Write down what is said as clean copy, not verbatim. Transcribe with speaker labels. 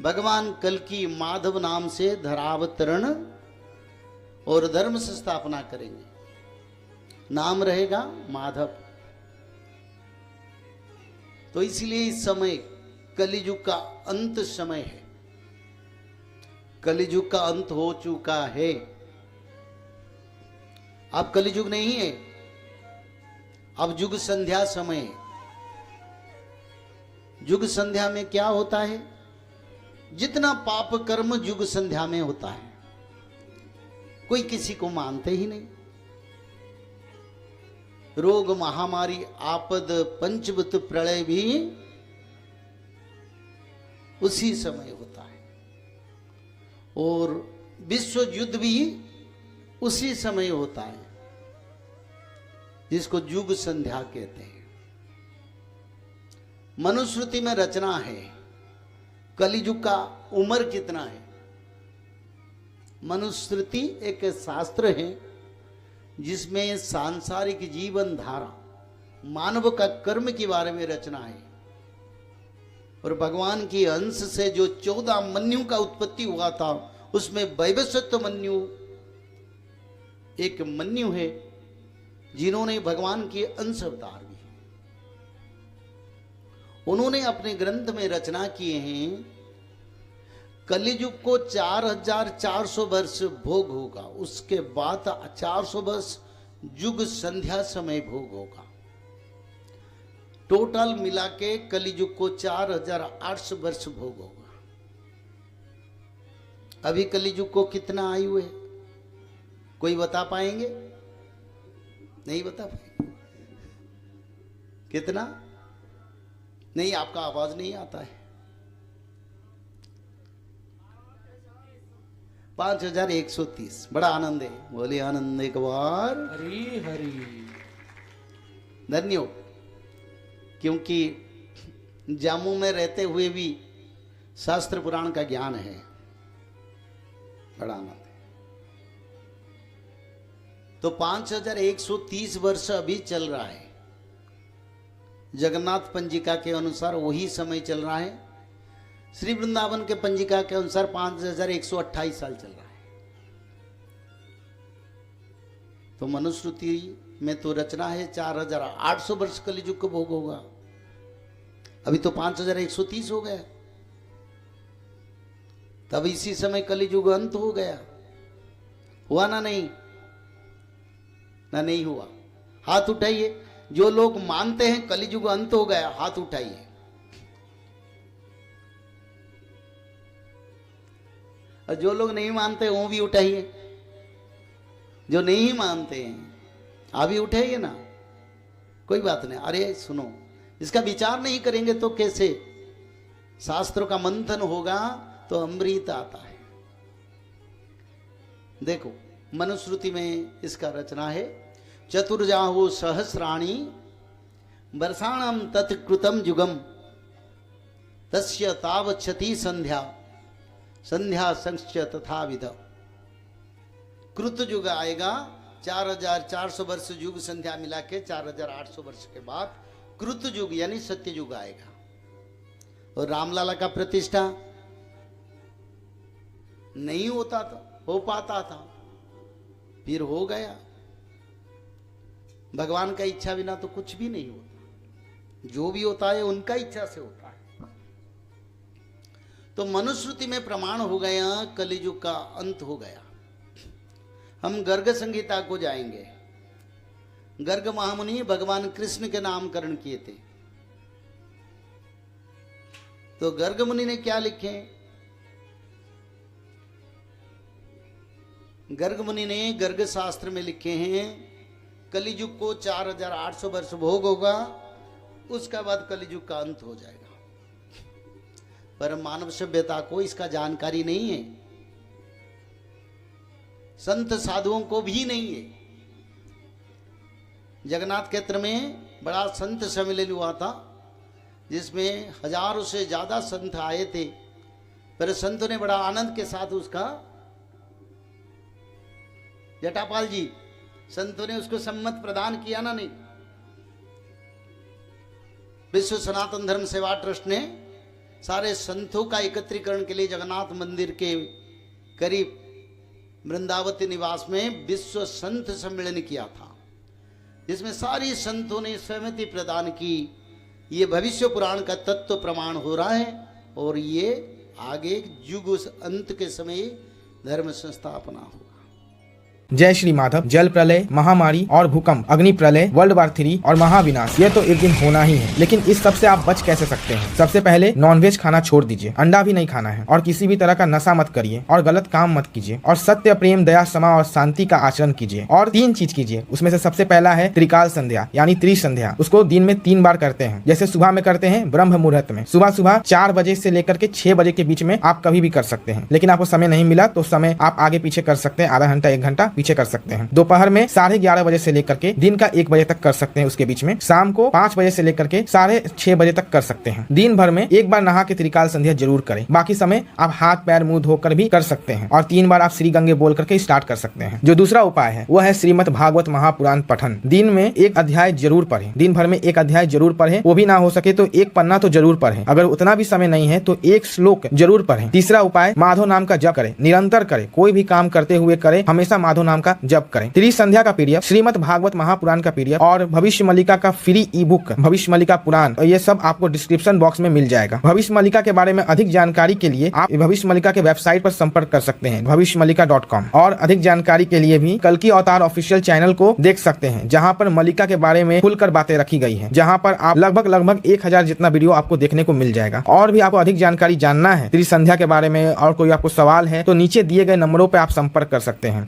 Speaker 1: भगवान कल्कि माधव नाम से धरावतरण और धर्म से स्थापना करेंगे। नाम रहेगा माधव। तो इसलिए इस समय कलियुग का अंत समय है। कलियुग का अंत हो चुका है। अब कलियुग नहीं है, अब युग संध्या समय है। युग संध्या में क्या होता है? जितना पाप कर्म युग संध्या में होता है, कोई किसी को मानते ही नहीं। रोग महामारी आपद पंचभूत प्रलय भी उसी समय होता है और विश्व युद्ध भी उसी समय होता है, जिसको युग संध्या कहते हैं। मनुस्मृति में रचना है कलियुग का उम्र कितना है। मनुस्मृति एक शास्त्र है जिसमें सांसारिक जीवन धारा, मानव का कर्म के बारे में रचना है। और भगवान की अंश से जो 14 मन्यु का उत्पत्ति हुआ था, उसमें वैवस्वत मन्यु एक मन्यु है जिन्होंने भगवान के अंश अवतार भी, उन्होंने अपने ग्रंथ में रचना किए हैं। कलियुग को 4400 वर्ष भोग होगा, उसके बाद 400 वर्ष युग संध्या समय भोग होगा। टोटल मिला के कलियुग को 4800 वर्ष भोग होगा। अभी कलियुग को कितना आयु है, कोई बता पाएंगे? नहीं बता पाएंगे। कितना? नहीं, आपका आवाज नहीं आता है। 5130। बड़ा आनंद है, बोले आनंद एक बार
Speaker 2: हरि हरि।
Speaker 1: धन्य हो, क्योंकि जामू में रहते हुए भी शास्त्र पुराण का ज्ञान है। बड़ा आनंद है। तो 5130 वर्ष अभी चल रहा है। जगन्नाथ पंजिका के अनुसार वही समय चल रहा है। श्री वृंदावन के पंजिका के अनुसार 5128 साल चल रहा है। तो मनुस्मृति में तो रचना है 4800 वर्ष कलियुग को भोग होगा। अभी तो 5130 हो गया, तब इसी समय कलियुग अंत हो गया। हुआ ना? नहीं ना, नहीं हुआ। हाथ उठाइए जो लोग मानते हैं कलियुग अंत हो गया, हाथ उठाइए। और जो लोग नहीं मानते वो भी उठाइए। जो नहीं मानते हैं अभी उठाइए ना, कोई बात नहीं। अरे सुनो, इसका विचार नहीं करेंगे तो कैसे? शास्त्रों का मंथन होगा तो अमृत आता है। देखो मनुस्मृति में इसका रचना है, चतुर्जाहु सहस्राणि वर्षाणम तत्कृतम युगम तस्य तावच्छति संध्या संध्या संख्य तथा विध। कृत युग आएगा, 4400 वर्ष युग संध्या मिला के 4800 वर्ष के बाद कृत युग यानी सत्य युग आएगा। और रामलाला का प्रतिष्ठा नहीं होता था, हो पाता था, फिर हो गया। भगवान का इच्छा बिना तो कुछ भी नहीं होता। जो भी होता है उनका इच्छा से होता है। तो मनुस्मृति में प्रमाण हो गया कलियुग का अंत हो गया। हम गर्ग संहिता को जाएंगे। गर्ग महामुनि भगवान कृष्ण के नामकरण किए थे। तो गर्ग मुनि ने क्या लिखे? गर्ग मुनि ने गर्ग शास्त्र में लिखे हैं कलियुग को 4800 वर्ष भोग होगा, उसका बाद कलियुग का अंत हो जाएगा। पर मानव सभ्यता को इसका जानकारी नहीं है, संत साधुओं को भी नहीं है। जगन्नाथ क्षेत्र में बड़ा संत सम्मेलन हुआ था जिसमें हजारों से ज्यादा संत आए थे। पर संतों ने बड़ा आनंद के साथ उसका, जटापाल जी संतों ने उसको सम्मत प्रदान किया ना? नहीं। विश्व सनातन धर्म सेवा ट्रस्ट ने सारे संतों का एकत्रीकरण के लिए जगन्नाथ मंदिर के करीब वृंदावती निवास में विश्व संत सम्मेलन किया था, जिसमें सारी संतों ने सहमति प्रदान की। ये भविष्य पुराण का तत्व प्रमाण हो रहा है और ये आगे युग अंत के समय धर्म संस्थापना होगा।
Speaker 2: जय श्री माधव। जल प्रलय, महामारी और भूकंप, अग्नि प्रलय, वर्ल्ड वार 3 और महाविनाश, ये तो एक दिन होना ही है। लेकिन इस सब से आप बच कैसे सकते हैं? सबसे पहले नॉनवेज खाना छोड़ दीजिए, अंडा भी नहीं खाना है, और किसी भी तरह का नशा मत करिए, और गलत काम मत कीजिए, और सत्य, प्रेम, दया, क्षमा और शांति का आचरण कीजिए। और 3 चीज कीजिए, उसमें से सबसे पहला है त्रिकाल संध्या यानी त्रिसंध्या। उसको दिन में 3 बार करते हैं। जैसे सुबह में करते हैं ब्रह्म मुहूर्त में, सुबह 4 बजे से लेकर के 6 बजे के बीच में आप कभी भी कर सकते हैं। लेकिन आपको समय नहीं मिला तो समय आप आगे पीछे कर सकते हैं, आधा घंटा 1 घंटा पीछे कर सकते हैं। दोपहर में 11:30 बजे से लेकर के दिन का 1 बजे तक कर सकते हैं उसके बीच में। शाम को 5 बजे से लेकर के 6:30 बजे तक कर सकते हैं। दिन भर में 1 बार नहा के त्रिकाल संध्या जरूर करें। बाकी समय आप हाथ पैर मुंह धोकर भी कर सकते हैं, और 3 बार आप श्री गंगे बोल करके स्टार्ट कर सकते हैं। जो दूसरा उपाय है वो है श्रीमद् भागवत महापुराण पठन। दिन में 1 अध्याय जरूर पढ़ें, दिन भर में 1 अध्याय जरूर पढ़ें। वो भी ना हो सके तो 1 पन्ना तो जरूर पढ़ें। अगर उतना भी समय नहीं है तो 1 श्लोक जरूर पढ़ें। तीसरा उपाय माधव नाम का जप करें, निरंतर करें, कोई भी काम करते हुए करें, हमेशा माधव नाम का जप करें। त्रिसंध्या का पीरियड, श्रीमद् भागवत महापुराण का पीरियड और भविष्य मल्लिका का फ्री ई बुक भविष्य मल्लिका पुराण, ये सब आपको डिस्क्रिप्शन बॉक्स में मिल जाएगा। भविष्य मल्लिका के बारे में अधिक जानकारी के लिए आप भविष्य मल्लिका के वेबसाइट पर संपर्क कर सकते हैं bhavishyamalika.com। और अधिक जानकारी के लिए भी कल्कि अवतार ऑफिशियल चैनल को देख सकते हैं, जहां पर मल्लिका के बारे में खुलकर बातें रखी गई है, जहां पर आप लगभग 1000 जितना वीडियो आपको देखने को मिल जाएगा। और भी आपको अधिक जानकारी जानना है त्रिसंध्या के बारे में और कोई आपको सवाल है तो नीचे दिए गए नंबरों पर आप संपर्क कर सकते हैं।